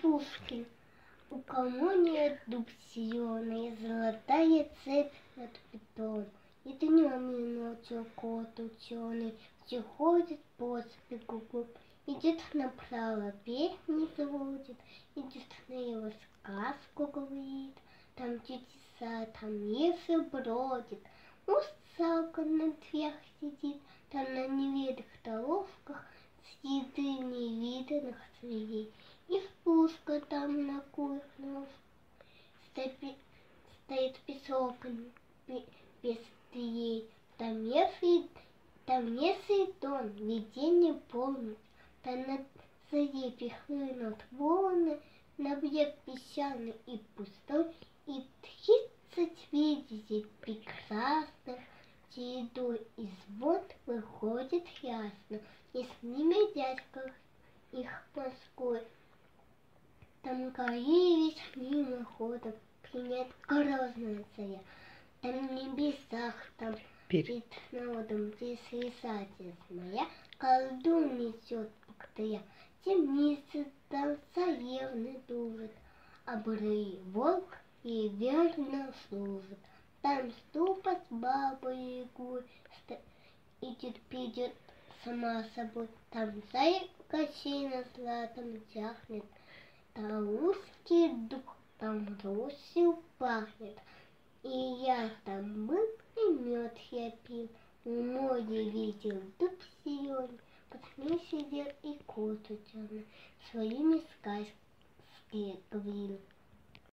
Пушкин. У кого нет дуб зеленый, золотая цепь над бетоном. И днем, и ночью кот ученый все ходит по спеку глубь. Идет направо, песни заводит, идет налево, сказку говорит. Там чудеса, там лесы бродит, русалка на дверях сидит, там на неведомых дорожках следы невиданных зверей. И спуска там на кухне стоит песок без дверей. Там лес и дом, видение полное. Там на заре хлынут волны, на брег песчаный и пустой, и 30 видителей прекрасных чередой из вод выходит ясно, и с ними дядька их морской. Там горелись мимоходом, принять грозная царя. Там в небесах, там перед народом, где слезатель моя, колдун несет богатыря. Темницы там царевны дужат, а бурый волк ей верно служит. Там ступать баба Ягой, идет сама собой. Там заяц Кощей на златом тяхнет. Там русский дух, там Русью пахнет. И я там был, и мед я пил, в море видел дуб зеленый, под ним сидел и кот ученый, своими сказки говорил.